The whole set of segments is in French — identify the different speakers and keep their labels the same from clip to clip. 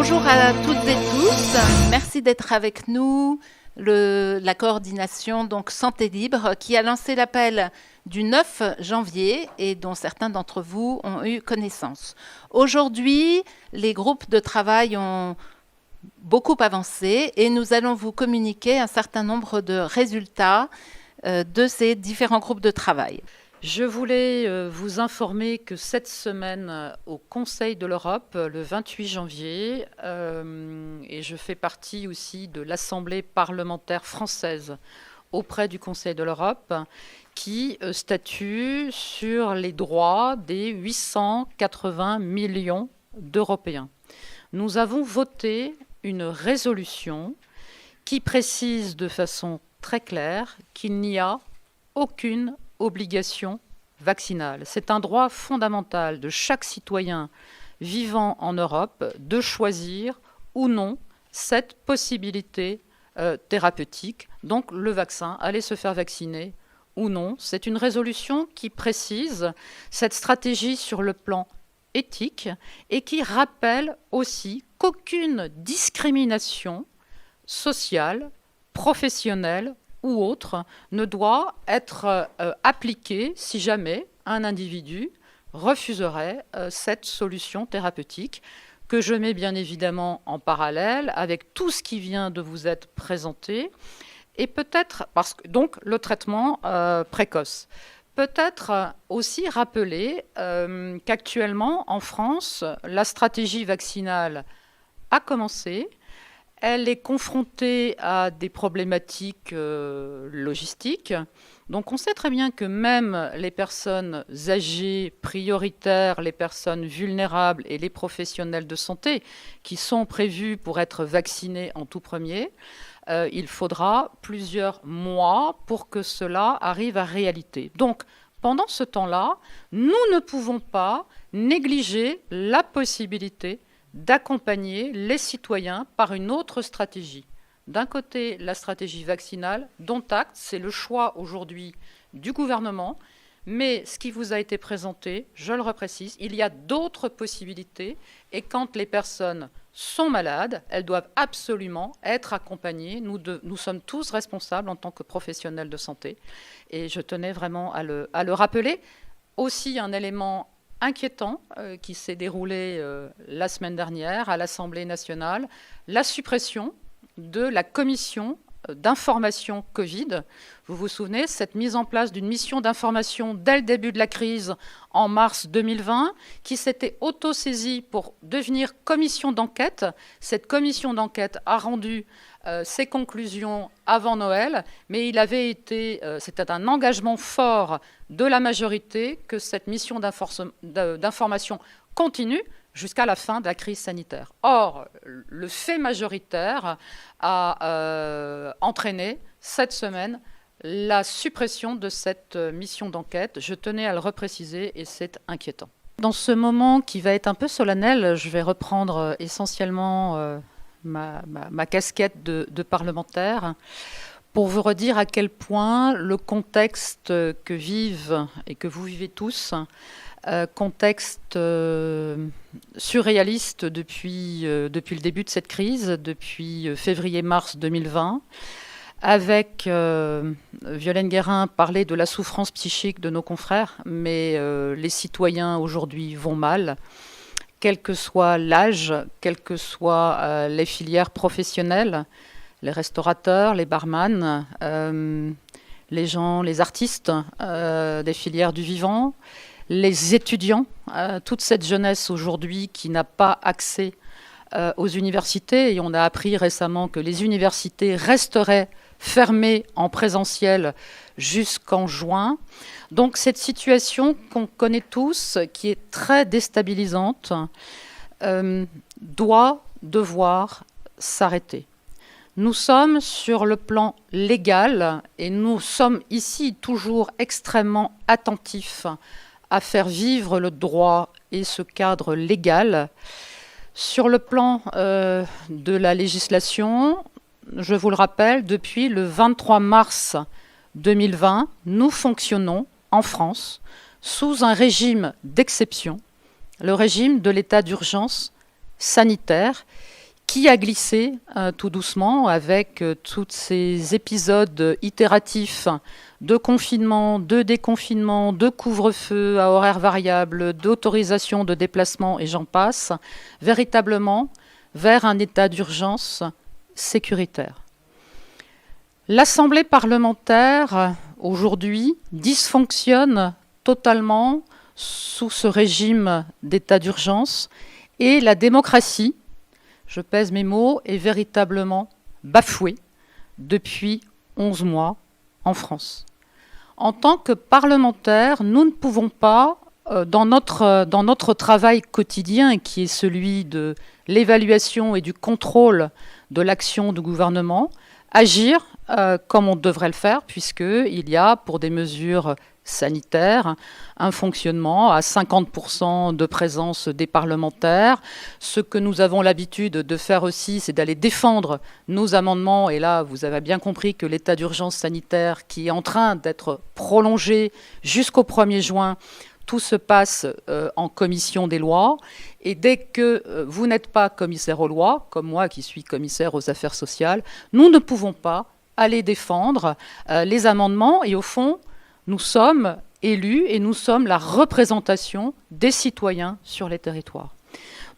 Speaker 1: Bonjour à toutes et tous, merci d'être avec nous. La coordination donc Santé Libre qui a lancé l'appel du 9 janvier et dont certains d'entre vous ont eu connaissance. Aujourd'hui, les groupes de travail ont beaucoup avancé et nous allons vous communiquer un certain nombre de résultats de ces différents groupes de travail.
Speaker 2: Je voulais vous informer que cette semaine, au Conseil de l'Europe, le 28 janvier, et je fais partie aussi de l'Assemblée parlementaire française auprès du Conseil de l'Europe, qui statue sur les droits des 880 millions d'Européens. Nous avons voté une résolution qui précise de façon très claire qu'il n'y a aucune obligation vaccinale. C'est un droit fondamental de chaque citoyen vivant en Europe de choisir ou non cette possibilité thérapeutique, donc le vaccin, aller se faire vacciner ou non. C'est une résolution qui précise cette stratégie sur le plan éthique et qui rappelle aussi qu'aucune discrimination sociale, professionnelle ou autre ne doit être appliquée si jamais un individu refuserait cette solution thérapeutique que je mets bien évidemment en parallèle avec tout ce qui vient de vous être présenté et peut-être, parce que donc le traitement précoce. Peut-être aussi rappeler qu'actuellement en France, la stratégie vaccinale a commencé. Elle est confrontée à des problématiques logistiques. Donc on sait très bien que même les personnes âgées, prioritaires, les personnes vulnérables et les professionnels de santé qui sont prévus pour être vaccinés en tout premier, il faudra plusieurs mois pour que cela arrive à réalité. Donc pendant ce temps-là, nous ne pouvons pas négliger la possibilité d'accompagner les citoyens par une autre stratégie. D'un côté, la stratégie vaccinale, dont acte, c'est le choix aujourd'hui du gouvernement, mais ce qui vous a été présenté, je le reprécise, il y a d'autres possibilités, et quand les personnes sont malades, elles doivent absolument être accompagnées. Nous sommes tous responsables en tant que professionnels de santé, et je tenais vraiment à le rappeler. Aussi un élément inquiétant qui s'est déroulé la semaine dernière à l'Assemblée nationale, la suppression de la commission d'information Covid. Vous vous souvenez, cette mise en place d'une mission d'information dès le début de la crise en mars 2020, qui s'était auto-saisie pour devenir commission d'enquête. Cette commission d'enquête a rendu ses conclusions avant Noël, mais c'était un engagement fort de la majorité que cette mission d'information continue jusqu'à la fin de la crise sanitaire. Or, le fait majoritaire a entraîné cette semaine la suppression de cette mission d'enquête. Je tenais à le repréciser et c'est inquiétant. Dans ce moment qui va être un peu solennel, je vais reprendre essentiellement ma casquette de parlementaire pour vous redire à quel point le contexte que vivent et que vous vivez tous, contexte surréaliste depuis le début de cette crise, depuis février-mars 2020, avec Violaine Guérin parlait de la souffrance psychique de nos confrères, mais les citoyens aujourd'hui vont mal, quel que soit l'âge, quelles que soient les filières professionnelles, les restaurateurs, les barman, les gens, les artistes des filières du vivant, les étudiants, toute cette jeunesse aujourd'hui qui n'a pas accès aux universités. Et on a appris récemment que les universités resteraient fermées en présentiel jusqu'en juin. Donc cette situation qu'on connaît tous, qui est très déstabilisante, doit devoir s'arrêter. Nous sommes sur le plan légal et nous sommes ici toujours extrêmement attentifs à faire vivre le droit et ce cadre légal. Sur le plan de la législation, je vous le rappelle, depuis le 23 mars 2020, nous fonctionnons en France sous un régime d'exception, le régime de l'état d'urgence sanitaire qui a glissé tout doucement avec tous ces épisodes itératifs de confinement, de déconfinement, de couvre-feu à horaires variables, d'autorisation de déplacement et j'en passe, véritablement vers un état d'urgence sécuritaire. L'Assemblée parlementaire, aujourd'hui, dysfonctionne totalement sous ce régime d'état d'urgence et la démocratie, je pèse mes mots, est véritablement bafouée depuis 11 mois en France. En tant que parlementaires, nous ne pouvons pas, dans notre travail quotidien, qui est celui de l'évaluation et du contrôle de l'action du gouvernement, agir comme on devrait le faire, puisqu'il y a, pour des mesures sanitaires, un fonctionnement à 50% de présence des parlementaires. Ce que nous avons l'habitude de faire aussi, c'est d'aller défendre nos amendements. Et là, vous avez bien compris que l'état d'urgence sanitaire qui est en train d'être prolongé jusqu'au 1er juin, tout se passe en commission des lois. Et dès que vous n'êtes pas commissaire aux lois, comme moi qui suis commissaire aux affaires sociales, nous ne pouvons pas aller défendre les amendements. Et au fond, nous sommes élus et nous sommes la représentation des citoyens sur les territoires.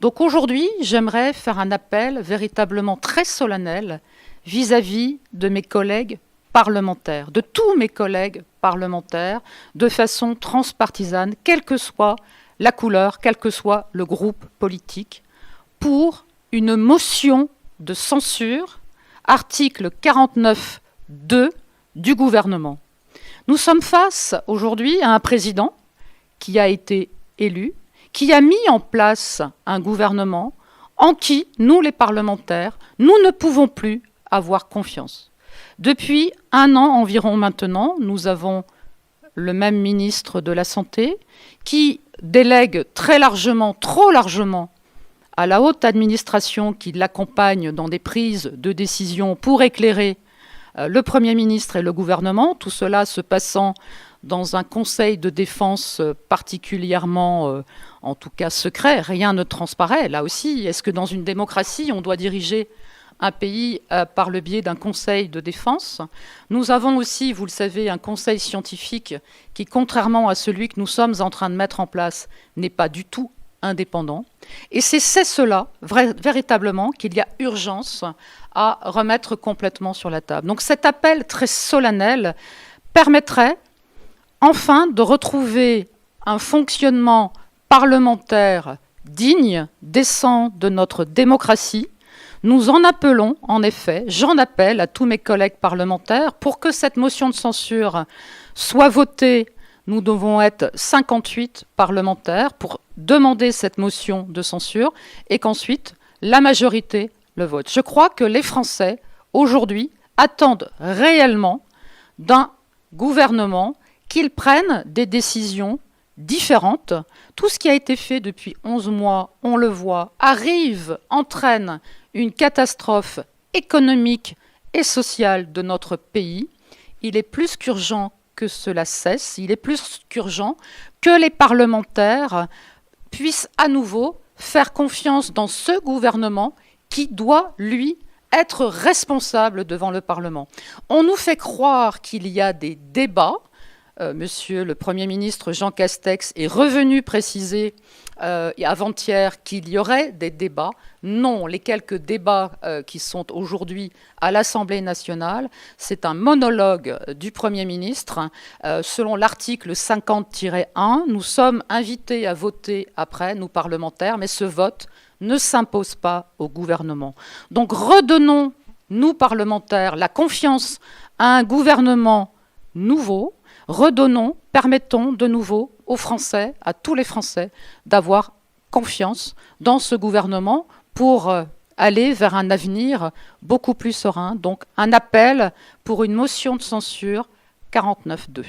Speaker 2: Donc aujourd'hui, j'aimerais faire un appel véritablement très solennel vis-à-vis de mes collègues parlementaires, de tous mes collègues parlementaires, de façon transpartisane, quelle que soit la couleur, quel que soit le groupe politique, pour une motion de censure, article 49.2 du gouvernement. Nous sommes face aujourd'hui à un président qui a été élu, qui a mis en place un gouvernement en qui, nous les parlementaires, nous ne pouvons plus avoir confiance. Depuis 1 an environ maintenant, nous avons le même ministre de la Santé qui délègue très largement, trop largement, à la haute administration qui l'accompagne dans des prises de décision pour éclairer le Premier ministre et le gouvernement, tout cela se passant dans un conseil de défense particulièrement, en tout cas secret, rien ne transparaît. Là aussi, est-ce que dans une démocratie, on doit diriger un pays par le biais d'un conseil de défense? Nous avons aussi, vous le savez, un conseil scientifique qui, contrairement à celui que nous sommes en train de mettre en place, n'est pas du tout indépendant. Et c'est cela, véritablement, qu'il y a urgence à remettre complètement sur la table. Donc cet appel très solennel permettrait enfin de retrouver un fonctionnement parlementaire digne, décent de notre démocratie. Nous en appelons, en effet, j'en appelle à tous mes collègues parlementaires pour que cette motion de censure soit votée. Nous devons être 58 parlementaires pour demander cette motion de censure et qu'ensuite la majorité le vote. Je crois que les Français, aujourd'hui, attendent réellement d'un gouvernement qu'il prenne des décisions différentes. Tout ce qui a été fait depuis 11 mois, on le voit, entraîne une catastrophe économique et sociale de notre pays. Il est plus qu'urgent que cela cesse, il est plus qu'urgent que les parlementaires puissent à nouveau faire confiance dans ce gouvernement qui doit, lui, être responsable devant le Parlement. On nous fait croire qu'il y a des débats. Monsieur le Premier ministre Jean Castex est revenu préciser avant-hier qu'il y aurait des débats. Non, les quelques débats qui sont aujourd'hui à l'Assemblée nationale, c'est un monologue du Premier ministre. Selon l'article 50-1, nous sommes invités à voter après, nous parlementaires, mais ce vote ne s'impose pas au gouvernement. Donc redonnons, nous parlementaires, la confiance à un gouvernement nouveau. Redonnons, permettons de nouveau aux Français, à tous les Français, d'avoir confiance dans ce gouvernement pour aller vers un avenir beaucoup plus serein. Donc un appel pour une motion de censure 49.2.